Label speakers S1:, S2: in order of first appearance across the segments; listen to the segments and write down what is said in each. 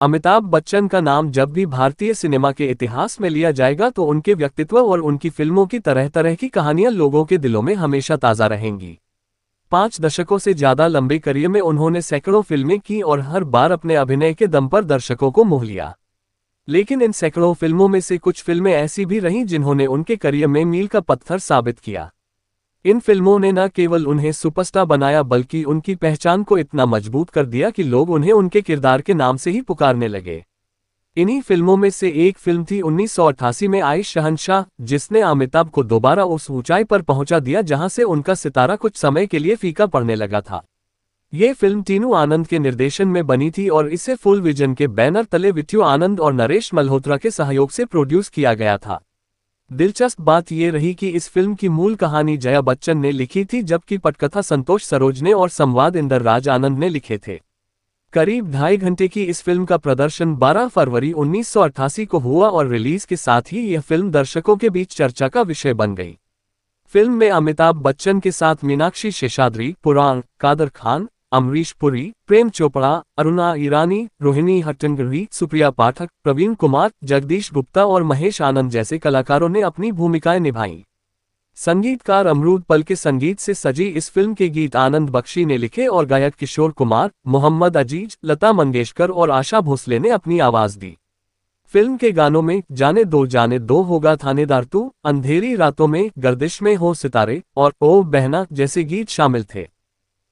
S1: अमिताभ बच्चन का नाम जब भी भारतीय सिनेमा के इतिहास में लिया जाएगा तो उनके व्यक्तित्व और उनकी फिल्मों की तरह तरह की कहानियां लोगों के दिलों में हमेशा ताज़ा रहेंगी। 5 दशकों से ज्यादा लंबे करियर में उन्होंने सैकड़ों फिल्में की और हर बार अपने अभिनय के दम पर दर्शकों को मोह लिया। लेकिन इन सैकड़ों फिल्मों में से कुछ फिल्में ऐसी भी रहीं जिन्होंने उनके करियर में मील का पत्थर साबित किया। इन फिल्मों ने न केवल उन्हें सुपरस्टार बनाया बल्कि उनकी पहचान को इतना मजबूत कर दिया कि लोग उन्हें उनके किरदार के नाम से ही पुकारने लगे। इन्हीं फिल्मों में से एक फिल्म थी 1988 में आई शहंशाह, जिसने अमिताभ को दोबारा उस ऊंचाई पर पहुंचा दिया जहां से उनका सितारा कुछ समय के लिए फीका पड़ने लगा था। ये फिल्म टीनू आनंद के निर्देशन में बनी थी और इसे फुल विजन के बैनर तले विद्यु आनंद और नरेश मल्होत्रा के सहयोग से प्रोड्यूस किया गया था। दिलचस्प बात यह रही कि इस फिल्म की मूल कहानी जया बच्चन ने लिखी थी, जबकि पटकथा संतोष सरोज ने और संवाद इंदर राज आनंद ने लिखे थे। करीब 2.5 घंटे की इस फिल्म का प्रदर्शन 12 फरवरी 1988 को हुआ और रिलीज के साथ ही यह फिल्म दर्शकों के बीच चर्चा का विषय बन गई। फिल्म में अमिताभ बच्चन के साथ मीनाक्षी शेषाद्री, पुराण, कादर खान, अमरीश पुरी, प्रेम चोपड़ा, अरुणा ईरानी, रोहिणी हट्टंगडी, सुप्रिया पाठक, प्रवीण कुमार, जगदीश गुप्ता और महेश आनंद जैसे कलाकारों ने अपनी भूमिकाएं निभाईं। संगीतकार अमरूद पल के संगीत से सजी इस फिल्म के गीत आनंद बख्शी ने लिखे और गायक किशोर कुमार, मोहम्मद अजीज, लता मंगेशकर और आशा भोसले ने अपनी आवाज दी। फिल्म के गानों में जाने दो होगा थानेदार तू, अंधेरी रातों में, गर्दिश में हो सितारे और ओ बहना जैसे गीत शामिल थे।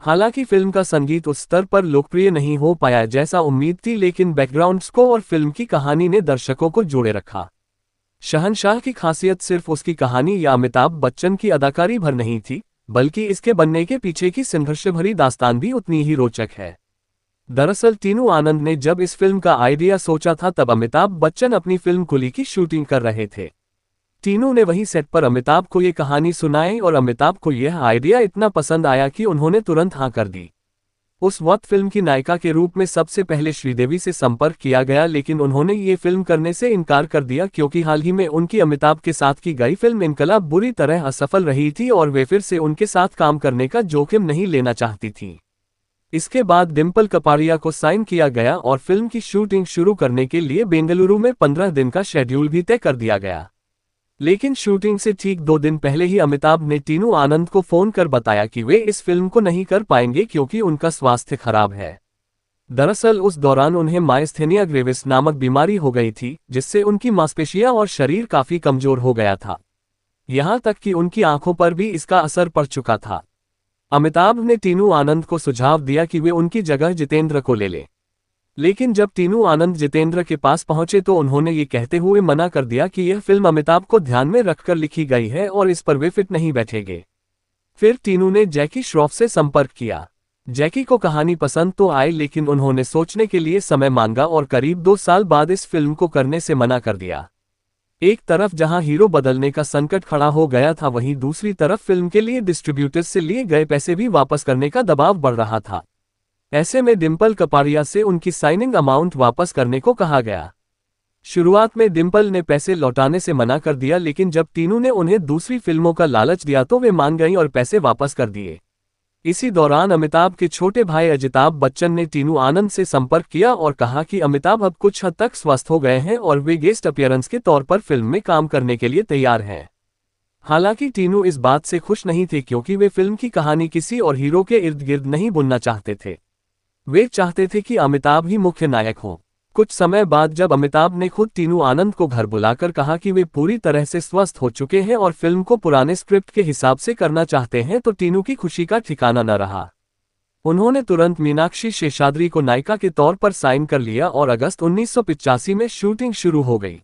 S1: हालांकि फिल्म का संगीत उस स्तर पर लोकप्रिय नहीं हो पाया जैसा उम्मीद थी, लेकिन बैकग्राउंड स्कोर और फिल्म की कहानी ने दर्शकों को जोड़े रखा। शहंशाह की खासियत सिर्फ उसकी कहानी या अमिताभ बच्चन की अदाकारी भर नहीं थी, बल्कि इसके बनने के पीछे की संघर्ष भरी दास्तान भी उतनी ही रोचक है। दरअसल टीनू आनंद ने जब इस फिल्म का आइडिया सोचा था तब अमिताभ बच्चन अपनी फिल्म कुली की शूटिंग कर रहे थे। टीनू ने वहीं सेट पर अमिताभ को ये कहानी सुनाई और अमिताभ को यह आइडिया इतना पसंद आया कि उन्होंने तुरंत हाँ कर दी। उस वक्त फिल्म की नायिका के रूप में सबसे पहले श्रीदेवी से संपर्क किया गया, लेकिन उन्होंने ये फिल्म करने से इनकार कर दिया क्योंकि हाल ही में उनकी अमिताभ के साथ की गई फिल्म इनकलाब बुरी तरह असफल रही थी और वे फिर से उनके साथ काम करने का जोखिम नहीं लेना चाहती थीं। इसके बाद डिम्पल कपाड़िया को साइन किया गया और फिल्म की शूटिंग शुरू करने के लिए बेंगलुरु में 15 दिन का शेड्यूल भी तय कर दिया गया। लेकिन शूटिंग से ठीक 2 दिन पहले ही अमिताभ ने टीनू आनंद को फोन कर बताया कि वे इस फिल्म को नहीं कर पाएंगे क्योंकि उनका स्वास्थ्य खराब है। दरअसल उस दौरान उन्हें माइस्थेनिया ग्रेविस नामक बीमारी हो गई थी, जिससे उनकी मांसपेशियां और शरीर काफी कमजोर हो गया था। यहां तक कि उनकी आंखों पर भी इसका असर पड़ चुका था। अमिताभ ने टीनू आनंद को सुझाव दिया कि वे उनकी जगह जितेंद्र को ले लें, लेकिन जब टीनू आनंद जितेंद्र के पास पहुंचे तो उन्होंने ये कहते हुए मना कर दिया कि यह फिल्म अमिताभ को ध्यान में रखकर लिखी गई है और इस पर वे फिट नहीं बैठेंगे। फिर टीनू ने जैकी श्रॉफ से संपर्क किया। जैकी को कहानी पसंद तो आई, लेकिन उन्होंने सोचने के लिए समय मांगा और करीब 2 साल बाद इस फिल्म को करने से मना कर दिया। एक तरफ जहां हीरो बदलने का संकट खड़ा हो गया था, वहीं दूसरी तरफ फिल्म के लिए डिस्ट्रीब्यूटर्स से लिए गए पैसे भी वापस करने का दबाव बढ़ रहा था। ऐसे में डिम्पल कपाड़िया से उनकी साइनिंग अमाउंट वापस करने को कहा गया। शुरुआत में डिम्पल ने पैसे लौटाने से मना कर दिया, लेकिन जब टीनू ने उन्हें दूसरी फिल्मों का लालच दिया तो वे मान गईं और पैसे वापस कर दिए। इसी दौरान अमिताभ के छोटे भाई अजिताभ बच्चन ने टीनू आनंद से संपर्क किया और कहा कि अमिताभ अब कुछ हद तक स्वस्थ हो गए हैं और वे गेस्ट अपीयरेंस के तौर पर फिल्म में काम करने के लिए तैयार हैं। हालांकि टीनू इस बात से खुश नहीं थे क्योंकि वे फिल्म की कहानी किसी और हीरो के इर्द गिर्द नहीं बुनना चाहते थे। वे चाहते थे कि अमिताभ ही मुख्य नायक हों। कुछ समय बाद जब अमिताभ ने खुद टीनू आनंद को घर बुलाकर कहा कि वे पूरी तरह से स्वस्थ हो चुके हैं और फिल्म को पुराने स्क्रिप्ट के हिसाब से करना चाहते हैं, तो टीनू की खुशी का ठिकाना न रहा। उन्होंने तुरंत मीनाक्षी शेषाद्री को नायिका के तौर पर साइन कर लिया और अगस्त 1985 में शूटिंग शुरू हो गई।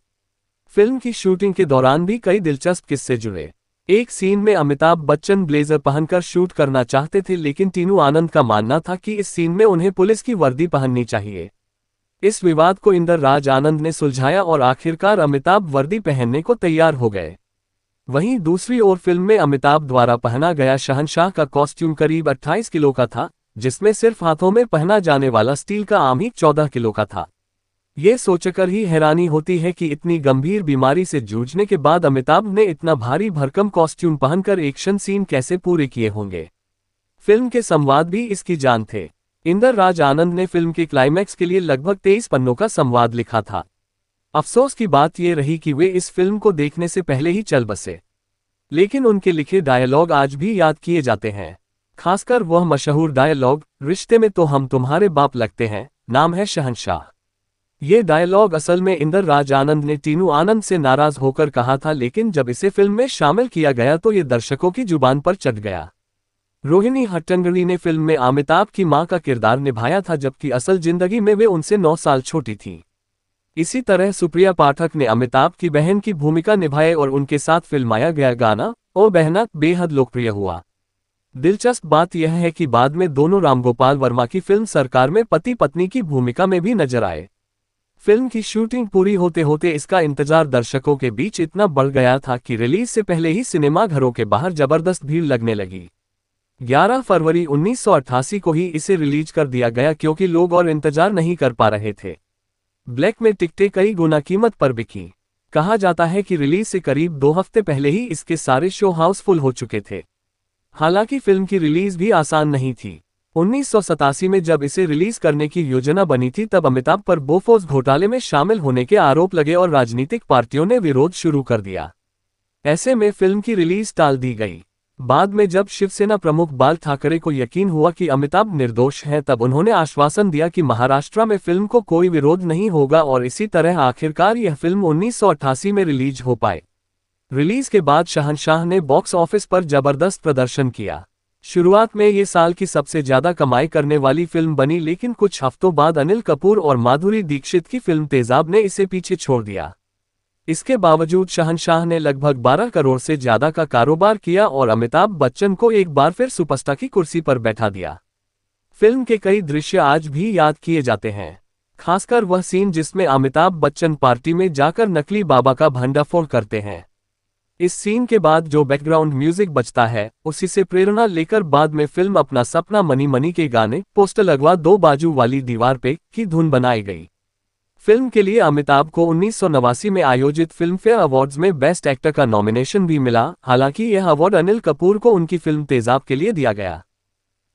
S1: फिल्म की शूटिंग के दौरान भी कई दिलचस्प किस्से जुड़े। एक सीन में अमिताभ बच्चन ब्लेजर पहनकर शूट करना चाहते थे, लेकिन टीनू आनंद का मानना था कि इस सीन में उन्हें पुलिस की वर्दी पहननी चाहिए। इस विवाद को इंदर राज आनंद ने सुलझाया और आखिरकार अमिताभ वर्दी पहनने को तैयार हो गए। वहीं दूसरी ओर फिल्म में अमिताभ द्वारा पहना गया शहंशाह का कॉस्ट्यूम करीब 28 किलो का था, जिसमें सिर्फ हाथों में पहना जाने वाला स्टील का आर्म ही 14 किलो का था। ये सोचकर ही हैरानी होती है कि इतनी गंभीर बीमारी से जूझने के बाद अमिताभ ने इतना भारी भरकम कॉस्ट्यूम पहनकर एक्शन सीन कैसे पूरे किए होंगे। फिल्म के संवाद भी इसकी जान थे। इंदर राज आनंद ने फिल्म के क्लाइमैक्स के लिए लगभग 23 पन्नों का संवाद लिखा था। अफसोस की बात यह रही कि वे इस फिल्म को देखने से पहले ही चल बसे। लेकिन उनके लिखे डायलॉग आज भी याद किए जाते हैं। खासकर वह मशहूर डायलॉग, रिश्ते में तो हम तुम्हारे बाप लगते हैं, नाम है शहंशाह। ये डायलॉग असल में इंदर राज आनंद ने टीनू आनंद से नाराज होकर कहा था, लेकिन जब इसे फिल्म में शामिल किया गया तो ये दर्शकों की जुबान पर चढ़ गया। रोहिणी हट्टंगडी ने फिल्म में अमिताभ की मां का किरदार निभाया था, जबकि असल जिंदगी में वे उनसे 9 साल छोटी थी। इसी तरह सुप्रिया पाठक ने अमिताभ की बहन की भूमिका निभाई और उनके साथ फिल्माया गया गाना ओ बहना बेहद लोकप्रिय हुआ। दिलचस्प बात यह है कि बाद में दोनों रामगोपाल वर्मा की फिल्म सरकार में पति पत्नी की भूमिका में भी नजर आए। फिल्म की शूटिंग पूरी होते होते इसका इंतजार दर्शकों के बीच इतना बढ़ गया था कि रिलीज से पहले ही सिनेमा घरों के बाहर जबरदस्त भीड़ लगने लगी। 11 फरवरी 1988 को ही इसे रिलीज कर दिया गया, क्योंकि लोग और इंतजार नहीं कर पा रहे थे। ब्लैक में टिकटें कई गुना कीमत पर बिकी। कहा जाता है कि रिलीज से करीब 2 हफ्ते पहले ही इसके सारे शो हाउसफुल हो चुके थे। हालांकि फिल्म की रिलीज भी आसान नहीं थी। 1987 में जब इसे रिलीज करने की योजना बनी थी, तब अमिताभ पर बोफोर्स घोटाले में शामिल होने के आरोप लगे और राजनीतिक पार्टियों ने विरोध शुरू कर दिया। ऐसे में फिल्म की रिलीज टाल दी गई। बाद में जब शिवसेना प्रमुख बाल ठाकरे को यकीन हुआ कि अमिताभ निर्दोष हैं, तब उन्होंने आश्वासन दिया कि महाराष्ट्र में फिल्म को कोई विरोध नहीं होगा और इसी तरह आखिरकार यह फिल्म 1988 में रिलीज हो पाए। रिलीज के बाद शहंशाह ने बॉक्स ऑफिस पर जबरदस्त प्रदर्शन किया। शुरुआत में ये साल की सबसे ज्यादा कमाई करने वाली फिल्म बनी, लेकिन कुछ हफ्तों बाद अनिल कपूर और माधुरी दीक्षित की फिल्म तेजाब ने इसे पीछे छोड़ दिया। इसके बावजूद शहंशाह ने लगभग 12 करोड़ से ज्यादा का कारोबार किया और अमिताभ बच्चन को एक बार फिर सुपरस्टार की कुर्सी पर बैठा दिया। फिल्म के कई दृश्य आज भी याद किए जाते हैं, खासकर वह सीन जिसमें अमिताभ बच्चन पार्टी में जाकर नकली बाबा का भंडाफोड़ करते हैं। इस सीन के बाद जो बैकग्राउंड म्यूजिक बजता है, उसी से प्रेरणा लेकर बाद में फिल्म अपना सपना मनी मनी के गाने पोस्टर लगवा दो बाजू वाली दीवार पे की धुन बनाई गई। फिल्म के लिए अमिताभ को 1989 में आयोजित फिल्मफेयर अवार्ड्स में बेस्ट एक्टर का नॉमिनेशन भी मिला। हालांकि यह अवार्ड अनिल कपूर को उनकी फिल्म तेजाब के लिए दिया गया।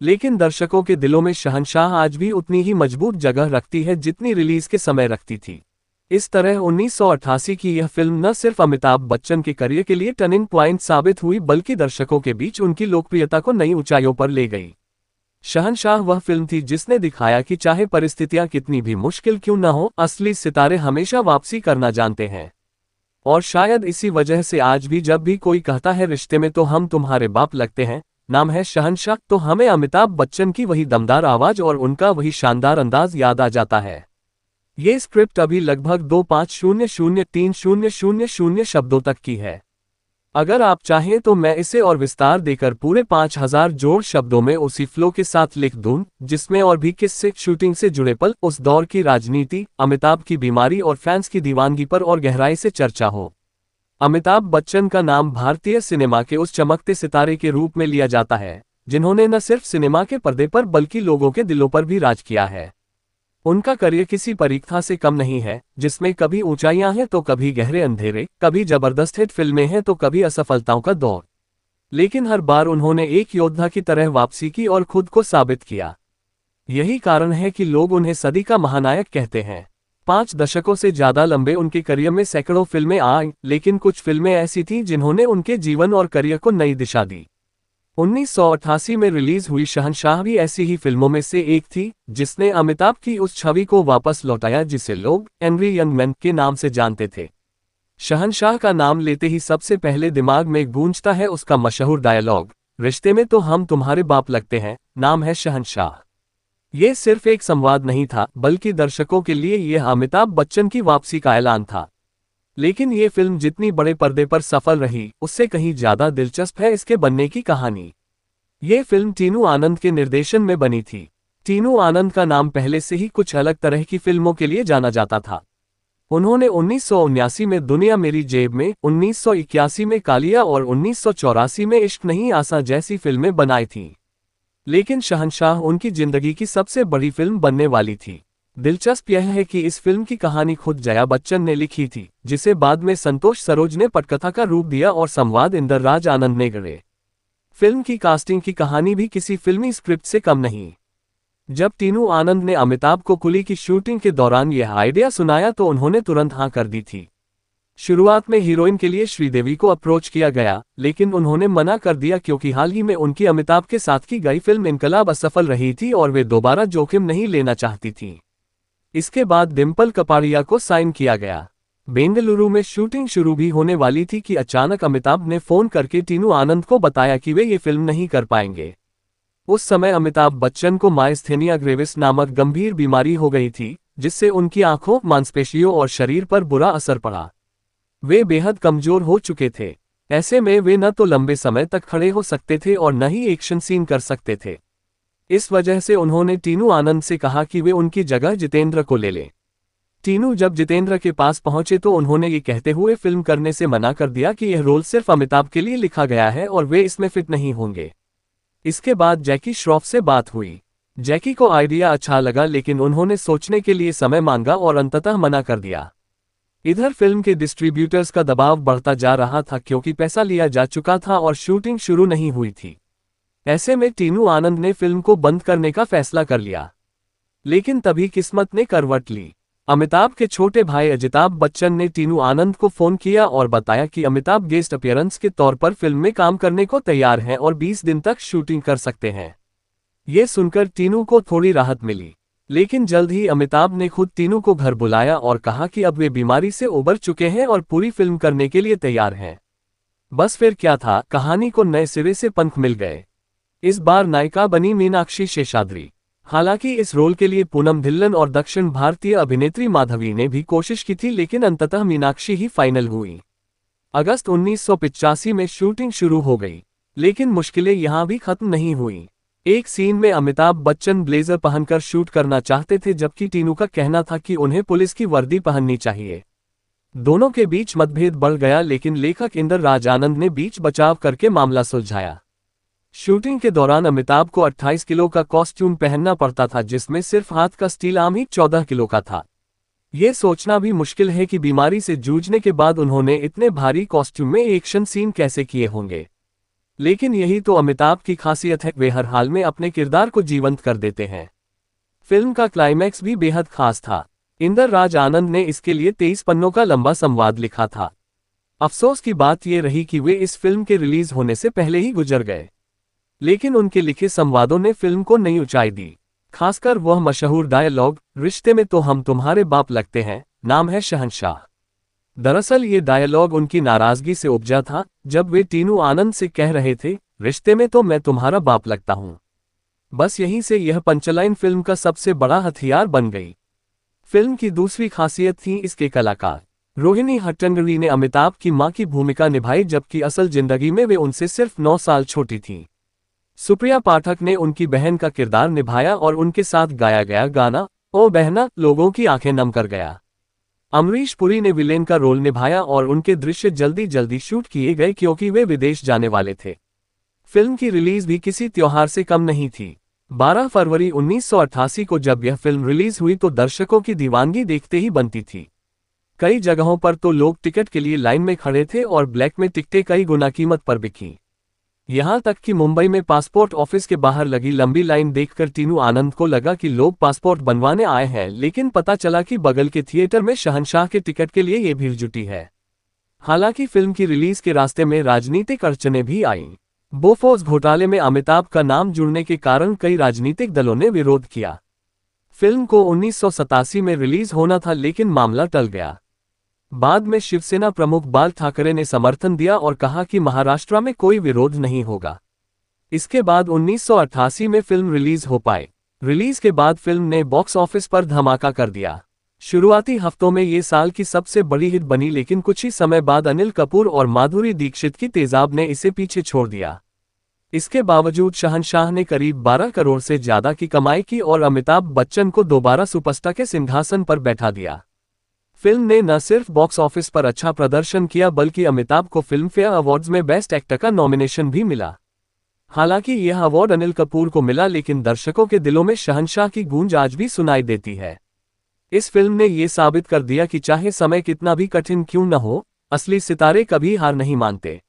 S1: लेकिन दर्शकों के दिलों में शहंशाह आज भी उतनी ही मजबूत जगह रखती है जितनी रिलीज के समय रखती थी। इस तरह 1988 की यह फिल्म न सिर्फ अमिताभ बच्चन के करियर के लिए टर्निंग पॉइंट साबित हुई, बल्कि दर्शकों के बीच उनकी लोकप्रियता को नई ऊंचाइयों पर ले गई। शहंशाह वह फिल्म थी जिसने दिखाया कि चाहे परिस्थितियां कितनी भी मुश्किल क्यों न हो, असली सितारे हमेशा वापसी करना जानते हैं। और शायद इसी वजह से आज भी जब भी कोई कहता है रिश्ते में तो हम तुम्हारे बाप लगते हैं, नाम है शहंशाह, तो हमें अमिताभ बच्चन की वही दमदार आवाज और उनका वही शानदार अंदाज याद आ जाता है। ये स्क्रिप्ट अभी लगभग 2500-3000 शब्दों तक की है। अगर आप चाहें तो मैं इसे और विस्तार देकर पूरे 5000 जोड़ शब्दों में उसी फ्लो के साथ लिख दूं, जिसमें और भी किस्से, शूटिंग से जुड़े पल, उस दौर की राजनीति, अमिताभ की बीमारी और फैंस की दीवानगी पर और गहराई से चर्चा हो। अमिताभ बच्चन का नाम भारतीय सिनेमा के उस चमकते सितारे के रूप में लिया जाता है जिन्होंने न सिर्फ सिनेमा के पर्दे पर बल्कि लोगों के दिलों पर भी राज किया है। उनका करियर किसी परीक्षा से कम नहीं है, जिसमें कभी ऊंचाइयां हैं तो कभी गहरे अंधेरे, कभी जबरदस्त हिट फिल्में हैं तो कभी असफलताओं का दौर। लेकिन हर बार उन्होंने एक योद्धा की तरह वापसी की और खुद को साबित किया। यही कारण है कि लोग उन्हें सदी का महानायक कहते हैं। 5 दशकों से ज्यादा लंबे उनके करियर में सैकड़ों फिल्में आईं, लेकिन कुछ फिल्में ऐसी थीं जिन्होंने उनके जीवन और करियर को नई दिशा दी। 1988 में रिलीज हुई शहंशाह भी ऐसी ही फिल्मों में से एक थी, जिसने अमिताभ की उस छवि को वापस लौटाया जिसे लोग एंग्री यंग मैन के नाम से जानते थे। शहंशाह का नाम लेते ही सबसे पहले दिमाग में गूंजता है उसका मशहूर डायलॉग, रिश्ते में तो हम तुम्हारे बाप लगते हैं, नाम है शहंशाह। ये सिर्फ एक संवाद नहीं था, बल्कि दर्शकों के लिए यह अमिताभ बच्चन की वापसी का ऐलान था। लेकिन ये फिल्म जितनी बड़े पर्दे पर सफल रही, उससे कहीं ज्यादा दिलचस्प है इसके बनने की कहानी। ये फिल्म टीनू आनंद के निर्देशन में बनी थी। टीनू आनंद का नाम पहले से ही कुछ अलग तरह की फिल्मों के लिए जाना जाता था। उन्होंने 1979 में दुनिया मेरी जेब में, 1981 में कालिया और 1984 में इश्क नहीं आसा जैसी फिल्में बनाई थीं। लेकिन शहंशाह उनकी जिंदगी की सबसे बड़ी फिल्म बनने वाली थी। दिलचस्प यह है कि इस फिल्म की कहानी खुद जया बच्चन ने लिखी थी, जिसे बाद में संतोष सरोज ने पटकथा का रूप दिया और संवाद इंदर राज आनंद ने गढ़े। फिल्म की कास्टिंग की कहानी भी किसी फिल्मी स्क्रिप्ट से कम नहीं। जब टीनू आनंद ने अमिताभ को कुली की शूटिंग के दौरान यह आइडिया सुनाया तो उन्होंने तुरंत हाँ कर दी थी। शुरुआत में हीरोइन के लिए श्रीदेवी को अप्रोच किया गया, लेकिन उन्होंने मना कर दिया क्योंकि हाल ही में उनकी अमिताभ के साथ की गई फिल्म इनकलाब असफल रही थी और वे दोबारा जोखिम नहीं लेना चाहती थीं। इसके बाद डिम्पल कपाड़िया को साइन किया गया। बेंगलुरु में शूटिंग शुरू भी होने वाली थी कि अचानक अमिताभ ने फोन करके टीनू आनंद को बताया कि वे ये फिल्म नहीं कर पाएंगे। उस समय अमिताभ बच्चन को माइस्थेनिया ग्रेविस नामक गंभीर बीमारी हो गई थी, जिससे उनकी आंखों, मांसपेशियों और शरीर पर बुरा असर पड़ा। वे बेहद कमजोर हो चुके थे। ऐसे में वे न तो लंबे समय तक खड़े हो सकते थे और न ही एक्शन सीन कर सकते थे। इस वजह से उन्होंने टीनू आनंद से कहा कि वे उनकी जगह जितेंद्र को ले लें। टीनू जब जितेंद्र के पास पहुंचे तो उन्होंने ये कहते हुए फिल्म करने से मना कर दिया कि यह रोल सिर्फ अमिताभ के लिए लिखा गया है और वे इसमें फिट नहीं होंगे। इसके बाद जैकी श्रॉफ से बात हुई। जैकी को आइडिया अच्छा लगा, लेकिन उन्होंने सोचने के लिए समय मांगा और अंततः मना कर दिया। इधर फिल्म के डिस्ट्रीब्यूटर्स का दबाव बढ़ता जा रहा था क्योंकि पैसा लिया जा चुका था और शूटिंग शुरू नहीं हुई थी। ऐसे में टीनू आनंद ने फिल्म को बंद करने का फैसला कर लिया। लेकिन तभी किस्मत ने करवट ली। अमिताभ के छोटे भाई अजिताभ बच्चन ने टीनू आनंद को फोन किया और बताया कि अमिताभ गेस्ट अपीयरेंस के तौर पर फिल्म में काम करने को तैयार हैं और 20 दिन तक शूटिंग कर सकते हैं। ये सुनकर टीनू को थोड़ी राहत मिली, लेकिन जल्द ही अमिताभ ने खुद टीनू को घर बुलाया और कहा कि अब वे बीमारी से उबर चुके हैं और पूरी फिल्म करने के लिए तैयार हैं। बस फिर क्या था, कहानी को नए सिरे से पंख मिल गए। इस बार नायिका बनी मीनाक्षी शेषाद्री। हालांकि इस रोल के लिए पूनम ढिल्लन और दक्षिण भारतीय अभिनेत्री माधवी ने भी कोशिश की थी, लेकिन अंततः मीनाक्षी ही फाइनल हुई। अगस्त 1985 में शूटिंग शुरू हो गई, लेकिन मुश्किलें यहां भी खत्म नहीं हुई। एक सीन में अमिताभ बच्चन ब्लेजर पहनकर शूट करना चाहते थे, जबकि टीनू का कहना था कि उन्हें पुलिस की वर्दी पहननी चाहिए। दोनों के बीच मतभेद बढ़ गया, लेकिन लेखक इंदर राज आनंद ने बीच बचाव करके मामला सुलझाया। शूटिंग के दौरान अमिताभ को 28 किलो का कॉस्ट्यूम पहनना पड़ता था, जिसमें सिर्फ हाथ का स्टील आर्म ही 14 किलो का था। ये सोचना भी मुश्किल है कि बीमारी से जूझने के बाद उन्होंने इतने भारी कॉस्ट्यूम में एक्शन सीन कैसे किए होंगे। लेकिन यही तो अमिताभ की खासियत है, वे हर हाल में अपने किरदार को जीवंत कर देते हैं। फिल्म का क्लाइमैक्स भी बेहद खास था। इंदर राज आनंद ने इसके लिए 23 पन्नों का लंबा संवाद लिखा था। अफसोस की बात यह रही कि वे इस फिल्म के रिलीज होने से पहले ही गुजर गए, लेकिन उनके लिखे संवादों ने फिल्म को नई ऊंचाई दी। खासकर वह मशहूर डायलॉग, रिश्ते में तो हम तुम्हारे बाप लगते हैं, नाम है शहंशाह। दरअसल ये डायलॉग उनकी नाराजगी से उपजा था, जब वे टीनू आनंद से कह रहे थे, रिश्ते में तो मैं तुम्हारा बाप लगता हूं। बस यहीं से यह पंचलाइन फिल्म का सबसे बड़ा हथियार बन गई। फिल्म की दूसरी खासियत थी इसके कलाकार। रोहिणी हट्टंगडी ने अमिताभ की मां की भूमिका निभाई, जबकि असल जिंदगी में वे उनसे सिर्फ 9 साल छोटी थीं। सुप्रिया पाठक ने उनकी बहन का किरदार निभाया और उनके साथ गाया गया गाना ओ बहना लोगों की आंखें नम कर गया। अमरीश पुरी ने विलेन का रोल निभाया और उनके दृश्य जल्दी जल्दी शूट किए गए क्योंकि वे विदेश जाने वाले थे। फिल्म की रिलीज भी किसी त्योहार से कम नहीं थी। 12 फरवरी 1988 को जब यह फिल्म रिलीज हुई तो दर्शकों की दीवानगी देखते ही बनती थी। कई जगहों पर तो लोग टिकट के लिए लाइन में खड़े थे और ब्लैक में टिकटें कई गुना कीमत पर बिकी। यहां तक कि मुंबई में पासपोर्ट ऑफिस के बाहर लगी लंबी लाइन देखकर टीनू आनंद को लगा कि लोग पासपोर्ट बनवाने आए हैं, लेकिन पता चला कि बगल के थिएटर में शहंशाह के टिकट के लिए ये भीड़ जुटी है। हालांकि फिल्म की रिलीज के रास्ते में राजनीतिक अड़चनें भी आईं। बोफोर्स घोटाले में अमिताभ का नाम जुड़ने के कारण कई राजनीतिक दलों ने विरोध किया। फिल्म को 1987 में रिलीज होना था, लेकिन मामला टल गया। बाद में शिवसेना प्रमुख बाल ठाकरे ने समर्थन दिया और कहा कि महाराष्ट्र में कोई विरोध नहीं होगा। इसके बाद 1988 में फिल्म रिलीज हो पाई। रिलीज के बाद फिल्म ने बॉक्स ऑफिस पर धमाका कर दिया। शुरुआती हफ्तों में ये साल की सबसे बड़ी हिट बनी, लेकिन कुछ ही समय बाद अनिल कपूर और माधुरी दीक्षित की तेजाब ने इसे पीछे छोड़ दिया। इसके बावजूद शहंशाह ने करीब 12 करोड़ से ज्यादा की कमाई की और अमिताभ बच्चन को दोबारा सुपरस्टार के सिंहासन पर बैठा दिया। फिल्म ने न सिर्फ बॉक्स ऑफिस पर अच्छा प्रदर्शन किया, बल्कि अमिताभ को फिल्म फेयर अवार्ड्स में बेस्ट एक्टर का नॉमिनेशन भी मिला। हालांकि यह अवार्ड अनिल कपूर को मिला, लेकिन दर्शकों के दिलों में शहंशाह की गूंज आज भी सुनाई देती है। इस फिल्म ने यह साबित कर दिया कि चाहे समय कितना भी कठिन क्यों न हो, असली सितारे कभी हार नहीं मानते।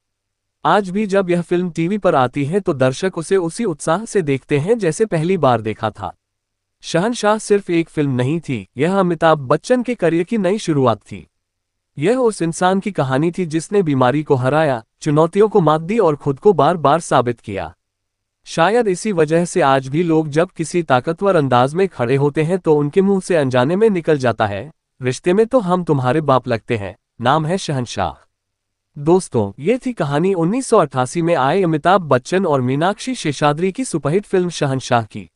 S1: आज भी जब यह फिल्म टीवी पर आती है तो दर्शक उसे उसी उत्साह से देखते हैं जैसे पहली बार देखा था। शहंशाह सिर्फ एक फिल्म नहीं थी, यह अमिताभ बच्चन के करियर की नई शुरुआत थी। यह उस इंसान की कहानी थी जिसने बीमारी को हराया, चुनौतियों को मात दी और खुद को बार बार साबित किया। शायद इसी वजह से आज भी लोग जब किसी ताकतवर अंदाज में खड़े होते हैं तो उनके मुंह से अनजाने में निकल जाता है, रिश्ते में तो हम तुम्हारे बाप लगते हैं, नाम है शहंशाह। दोस्तों, ये थी कहानी 1988 में आए अमिताभ बच्चन और मीनाक्षी शेषाद्री की सुपरहिट फिल्म शहंशाह की।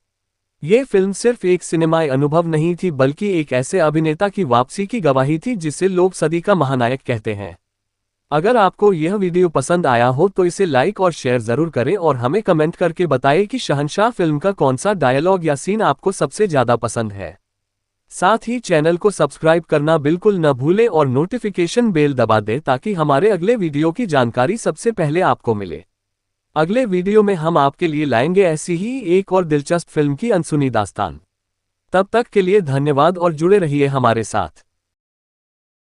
S1: ये फिल्म सिर्फ एक सिनेमाई अनुभव नहीं थी बल्कि एक ऐसे अभिनेता की वापसी की गवाही थी जिसे लोग सदी का महानायक कहते हैं। अगर आपको यह वीडियो पसंद आया हो तो इसे लाइक और शेयर जरूर करें और हमें कमेंट करके बताएं कि शहंशाह फिल्म का कौन सा डायलॉग या सीन आपको सबसे ज्यादा पसंद है। साथ ही चैनल को सब्सक्राइब करना बिल्कुल न भूलें और नोटिफिकेशन बेल दबा दें ताकि हमारे अगले वीडियो की जानकारी सबसे पहले आपको मिले। अगले वीडियो में हम आपके लिए लाएंगे ऐसी ही एक और दिलचस्प फिल्म की अनसुनी दास्तान। तब तक के लिए धन्यवाद और जुड़े रहिए हमारे साथ।